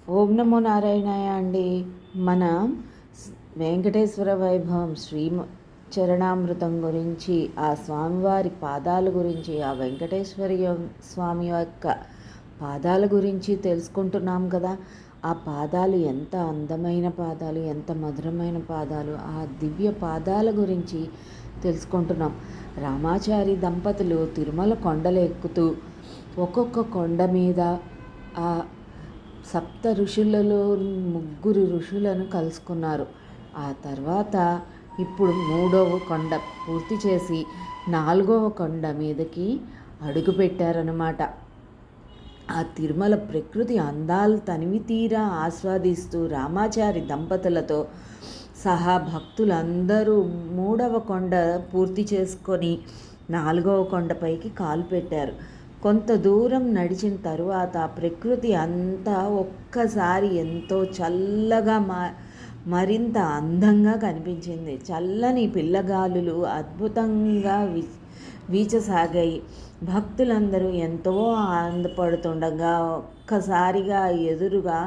ఓం నమో నారాయణాయ అండి. మన వెంకటేశ్వర వైభవం చరణామృతం గురించి, ఆ స్వామివారి పాదాల గురించి, ఆ వెంకటేశ్వర స్వామి యొక్క పాదాల గురించి తెలుసుకుంటున్నాం కదా. ఆ పాదాలు ఎంత అందమైన పాదాలు, ఎంత మధురమైన పాదాలు, ఆ దివ్య పాదాల గురించి తెలుసుకుంటున్నాం. రామాచారి దంపతులు తిరుమల కొండలు ఎక్కుతూ ఒక్కొక్క కొండ మీద ఆ సప్త ఋషులలో ముగ్గురు ఋషులను కలుసుకున్నారు. ఆ తర్వాత ఇప్పుడు 3వ కొండ పూర్తి చేసి 4వ కొండ మీదకి అడుగుపెట్టారన్నమాట. ఆ తిరుమల ప్రకృతి అందాలు తనివి తీరా ఆస్వాదిస్తూ రామాచారి దంపతులతో సహా భక్తులందరూ 3వ కొండ పూర్తి చేసుకొని 4వ కొండపైకి కాలు పెట్టారు. కొంత దూరం నడిచిన తరువాత ప్రకృతి అంతా ఒక్కసారి ఎంతో చల్లగా మరింత అందంగా కనిపించింది. చల్లని పిల్లగాలులు అద్భుతంగా వీచసాగాయి. భక్తులందరూ ఎంతో ఆనందపడుతుండగా ఒక్కసారిగా ఎదురుగా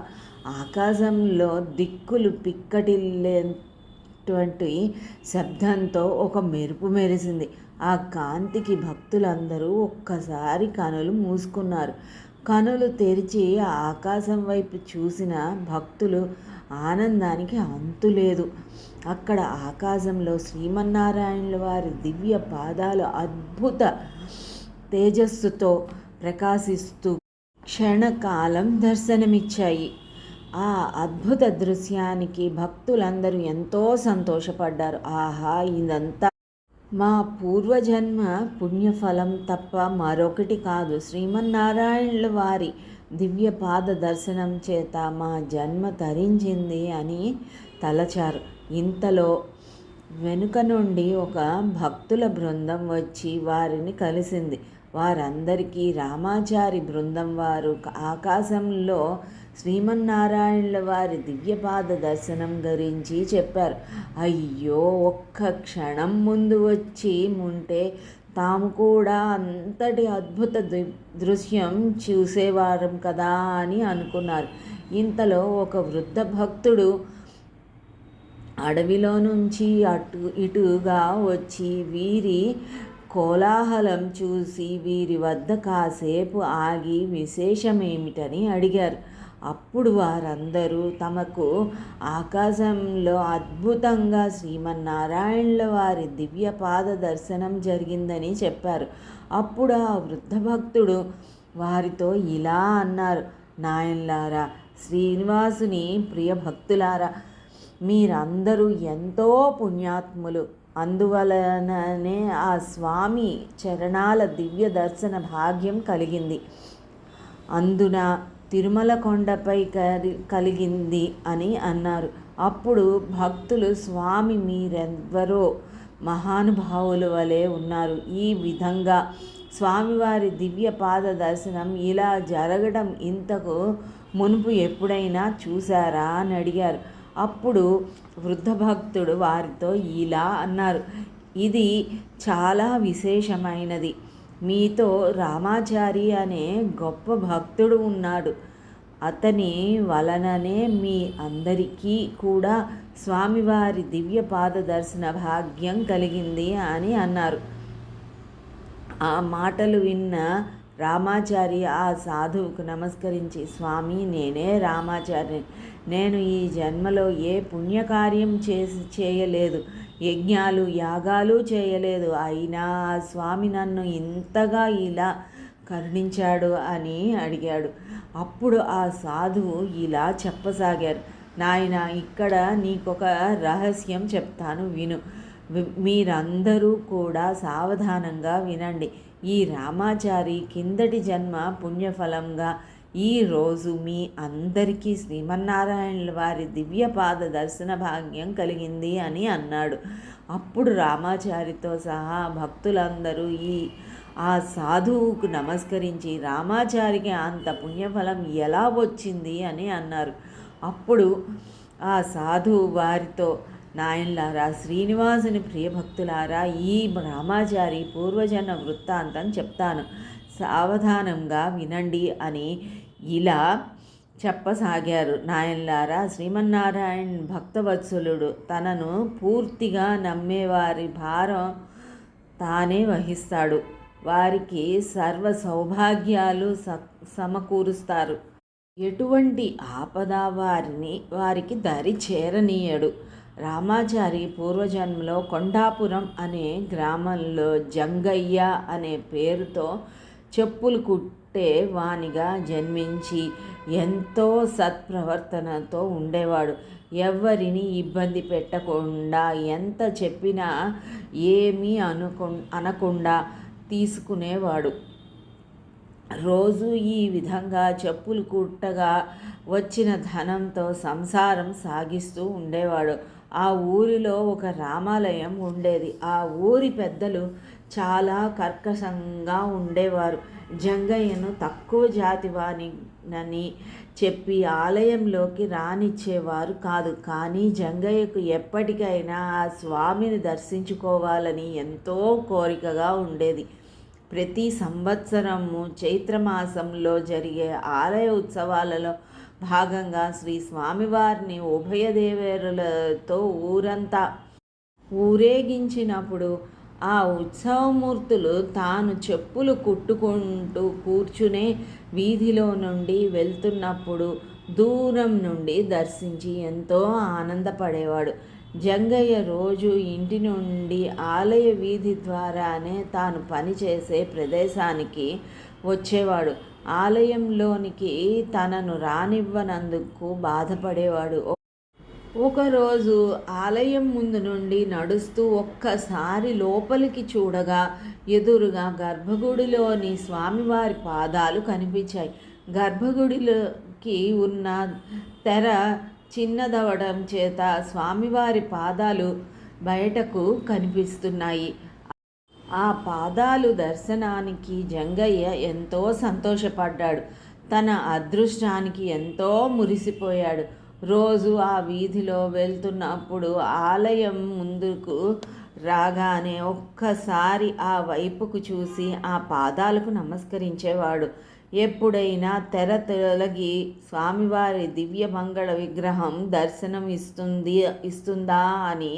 ఆకాశంలో దిక్కులు పిక్కటిల్లేటువంటి శబ్దంతో ఒక మెరుపు మెరిసింది. ఆ కాంతికి భక్తులందరూ ఒక్కసారి కనులు మూసుకున్నారు. కనులు తెరిచి ఆకాశం వైపు చూసిన భక్తులు ఆనందానికి అంతులేదు. అక్కడ ఆకాశంలో శ్రీమన్నారాయణుల వారి దివ్య పాదాలు అద్భుత తేజస్సుతో ప్రకాశిస్తూ క్షణకాలం దర్శనమిచ్చాయి. ఆ అద్భుత దృశ్యానికి భక్తులందరూ ఎంతో సంతోషపడ్డారు. ఆహా, ఇదంతా మా పూర్వజన్మ పుణ్యఫలం తప్ప మరొకటి కాదు. శ్రీమన్నారాయణుల వారి దివ్య పాద దర్శనం చేత మా జన్మ తరించింది అని తలచారు. ఇంతలో వెనుక నుండి ఒక భక్తుల బృందం వచ్చి వారిని కలిసింది. వారందరికీ రామాచారి బృందం వారు ఆకాశంలో శ్రీమన్నారాయణుల వారి దివ్యపాద దర్శనం గురించి చెప్పారు. అయ్యో, ఒక్క క్షణం ముందు వచ్చి ఉంటే తాము కూడా అంతటి అద్భుత దృశ్యం చూసేవారం కదా అని అనుకున్నారు. ఇంతలో ఒక వృద్ధ భక్తుడు అడవిలో నుంచి ఇటుగా వచ్చి వీరి కోలాహలం చూసి వీరి వద్ద కాసేపు ఆగి విశేషమేమిటని అడిగారు. అప్పుడు వారందరూ తమకు ఆకాశంలో అద్భుతంగా శ్రీమన్నారాయణుల వారి దివ్య పాద దర్శనం జరిగిందని చెప్పారు. అప్పుడు ఆ వృద్ధ భక్తుడు వారితో ఇలా అన్నారు: నాయనలారా, శ్రీనివాసుని ప్రియ భక్తులారా, మీరందరూ ఎంతో పుణ్యాత్ములు. అందువలననే ఆ స్వామి చరణాల దివ్య దర్శన భాగ్యం కలిగింది. అందున తిరుమల కొండపై కలిగింది అని అన్నారు. అప్పుడు భక్తులు, స్వామి మీరెవ్వరో మహానుభావుల వలె ఉన్నారు. ఈ విధంగా స్వామివారి దివ్య పాద దర్శనం ఇలా జరగడం ఇంతకు మునుపు ఎప్పుడైనా చూశారా అని అడిగారు. అప్పుడు వృద్ధ భక్తుడు వారితో ఇలా అన్నారు: ఇది చాలా విశేషమైనది. మీతో రామాచారి అనే గొప్ప భక్తుడు ఉన్నాడు. అతని వలననే మీ అందరికీ కూడా స్వామివారి దివ్య పాద దర్శన భాగ్యం కలిగింది అని అన్నారు. ఆ మాటలు విన్న రామాచారి ఆ సాధువుకు నమస్కరించి, స్వామి, నేనే రామాచారిని. నేను ఈ జన్మలో ఏ పుణ్యకార్యం చేయలేదు, యజ్ఞాలు యాగాలు చేయలేదు. అయినా ఆ స్వామి నన్ను ఇంతగా ఇలా కరుణించాడు అని అడిగాడు. అప్పుడు ఆ సాధువు ఇలా చెప్పసాగారు: నాయన, ఇక్కడ నీకొక రహస్యం చెప్తాను, విను. మీరందరూ కూడా సావధానంగా వినండి. ఈ రామాచారి కిందటి జన్మ పుణ్యఫలంగా ఈరోజు మీ అందరికీ శ్రీమన్నారాయణుల వారి దివ్య పాద దర్శన భాగ్యం కలిగింది అని అన్నాడు. అప్పుడు రామాచారితో సహా భక్తులందరూ ఆ సాధువుకు నమస్కరించి, రామాచారికి అంత పుణ్యఫలం ఎలా వచ్చింది అని అన్నారు. అప్పుడు ఆ సాధువు వారితో, నాయనలారా, శ్రీనివాసుని ప్రియభక్తులారా, ఈ రామాచారి పూర్వజన్మ వృత్తాంతం చెప్తాను, సావధానంగా వినండి అని ఇలా చెప్పసాగారు. నాయనలారా, శ్రీమన్నారాయణ భక్తవత్సలుడు. తనను పూర్తిగా నమ్మేవారి భారం తానే వహిస్తాడు. వారికి సర్వ సౌభాగ్యాలు సమకూరుస్తారు. ఎటువంటి ఆపద వారికి దరి చేరనీయడు. రామాచారి పూర్వజన్మలో కొండాపురం అనే గ్రామంలో జంగయ్య అనే పేరుతో చెప్పులు కుట్టే వానిగా జన్మించి ఎంతో సత్ప్రవర్తనతో ఉండేవాడు. ఎవరిని ఇబ్బంది పెట్టకుండా, ఎంత చెప్పినా ఏమీ అనకుండా తీసుకునేవాడు. రోజు ఈ విధంగా చెప్పులు కుట్టగా వచ్చిన ధనంతో సంసారం సాగిస్తూ ఉండేవాడు. ఆ ఊరిలో ఒక రామాలయం ఉండేది. ఆ ఊరి పెద్దలు చాలా కర్కశంగా ఉండేవారు. జంగయ్యను తక్కువ జాతివానినని చెప్పి ఆలయంలోకి రానిచ్చేవారు కాదు. కానీ జంగయ్యకు ఎప్పటికైనా ఆ స్వామిని దర్శించుకోవాలని ఎంతో కోరికగా ఉండేది. ప్రతి సంవత్సరము చైత్రమాసంలో జరిగే ఆలయ ఉత్సవాలలో భాగంగా శ్రీ స్వామివారిని ఉభయ దేవేరులతో ఊరంతా ఊరేగించినప్పుడు ఆ ఉత్సవమూర్తులు తాను చెప్పులు కుట్టుకుంటూ కూర్చునే వీధిలో నుండి వెళ్తున్నప్పుడు దూరం నుండి దర్శించి ఎంతో ఆనందపడేవాడు. జంగయ్య రోజు ఇంటి నుండి ఆలయ వీధి ద్వారానే తాను పనిచేసే ప్రదేశానికి వచ్చేవాడు. ఆలయంలోనికి తనను రానివ్వనందుకు బాధపడేవాడు. ఒకరోజు ఆలయం ముందు నుండి నడుస్తూ ఒక్కసారి లోపలికి చూడగా ఎదురుగా గర్భగుడిలోని స్వామివారి పాదాలు కనిపించాయి. గర్భగుడిలోకి ఉన్న తెర చిన్నదవడం చేత స్వామివారి పాదాలు బయటకు కనిపిస్తున్నాయి. ఆ పాదాలు దర్శనానికి జంగయ్య ఎంతో సంతోషపడ్డాడు. తన అదృష్టానికి ఎంతో మురిసిపోయాడు. రోజు ఆ వీధిలో వెళ్తున్నప్పుడు ఆలయం ముందుకు రాగానే ఒక్కసారి ఆ వైపుకు చూసి ఆ పాదాలకు నమస్కరించేవాడు. ఎప్పుడైనా తెర తొలగి స్వామివారి దివ్య మంగళ విగ్రహం దర్శనం ఇస్తుందా అని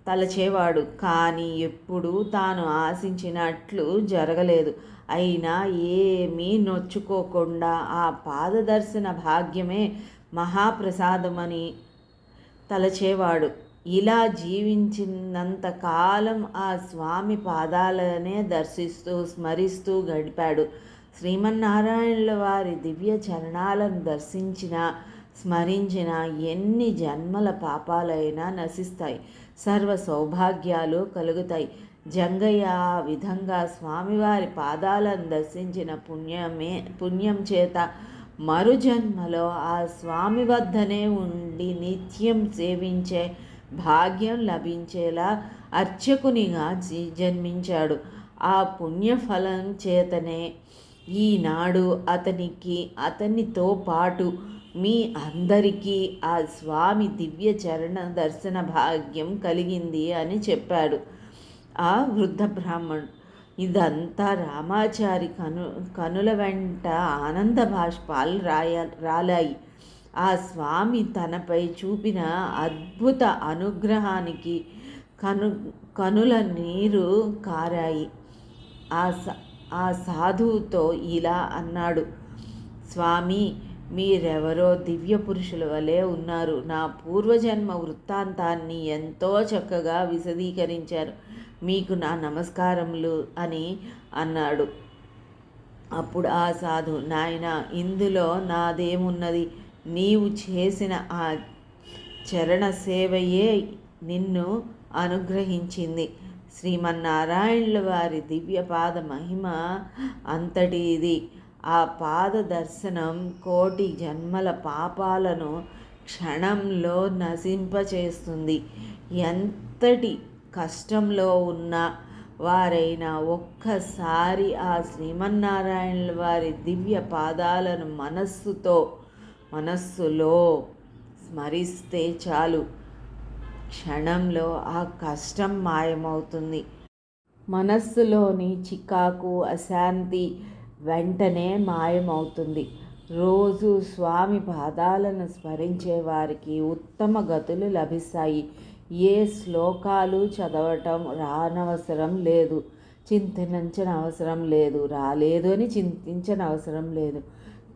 తలచేవాడు. కానీ ఎప్పుడూ తాను ఆశించినట్లు జరగలేదు. అయినా ఏమీ నొచ్చుకోకుండా ఆ పాదదర్శన భాగ్యమే మహాప్రసాదమని తలచేవాడు. ఇలా జీవించినంతకాలం ఆ స్వామి పాదాలనే దర్శిస్తూ స్మరిస్తూ గడిపాడు. శ్రీమన్నారాయణుల వారి దివ్య చరణాలను స్మరించిన ఎన్ని జన్మల పాపాలైనా నశిస్తాయి, సర్వ సౌభాగ్యాలు కలుగుతాయి. జంగయ్య ఆ విధంగా స్వామివారి పాదాలను దర్శించిన పుణ్యం చేత మరుజన్మలో ఆ స్వామి వద్దనే ఉండి నిత్యం సేవించే భాగ్యం లభించేలా అర్చకునిగా జన్మించాడు. ఆ పుణ్యఫలం చేతనే ఈనాడు అతనితో పాటు మీ అందరికీ ఆ స్వామి దివ్య చరణ దర్శన భాగ్యం కలిగింది అని చెప్పాడు ఆ వృద్ధ బ్రాహ్మణుడు. ఇదంతా రామాచారి కనుల వెంట ఆనంద బాష్పాలు రాలాయి. ఆ స్వామి తనపై చూపిన అద్భుత అనుగ్రహానికి కనుల నీరు కారాయి. ఆ సాధువుతో ఇలా అన్నాడు, స్వామి, మీరెవరో దివ్య పురుషుల వలె ఉన్నారు. నా పూర్వజన్మ వృత్తాంతాన్ని ఎంతో చక్కగా విశదీకరించారు. మీకు నా నమస్కారములు అని అన్నాడు. అప్పుడు ఆ సాధు, నాయన, ఇందులో నాదేమున్నది? నీవు చేసిన ఆ చరణ సేవయే నిన్ను అనుగ్రహించింది. శ్రీమన్నారాయణుల వారి దివ్యపాద మహిమ అంతటిది. ఆ పాద దర్శనం కోటి జన్మల పాపాలను క్షణంలో నశింపచేస్తుంది. ఎంతటి కష్టంలో ఉన్న వారైనా ఒక్కసారి ఆ శ్రీమన్నారాయణుల వారి దివ్య పాదాలను మనస్సులో స్మరిస్తే చాలు, క్షణంలో ఆ కష్టం మాయమవుతుంది. మనస్సులోని చికాకు, అశాంతి వెంటనే మాయమవుతుంది. రోజు స్వామి పాదాలను స్మరించే వారికి ఉత్తమ గతులు లభిస్తాయి. ఏ శ్లోకాలు చదవటం రానవసరం లేదు, చింతించనవసరం లేదు, రాలేదు అని చింతించనవసరం లేదు.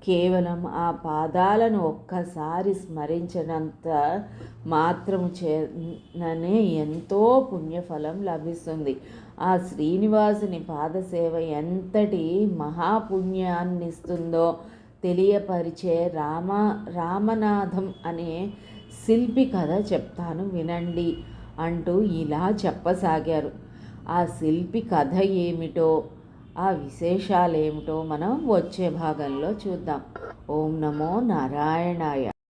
కేవలం ఆ పాదాలను ఒక్కసారి స్మరించినంత మాత్రము చేతనే ఎంతో పుణ్యఫలం లభిస్తుంది. ఆ శ్రీనివాసుని పాదసేవ ఎంతటి మహాపుణ్యాన్నిస్తుందో తెలియపరిచే రామనాథం అనే శిల్పి కథ చెప్తాను వినండి అంటూ ఇలా చెప్పసాగారు. ఆ శిల్పి కథ ఏమిటో, ఆ విశేషాలేమిటో మనం వచ్చే భాగంలో చూద్దాం. ఓం నమో నారాయణాయ.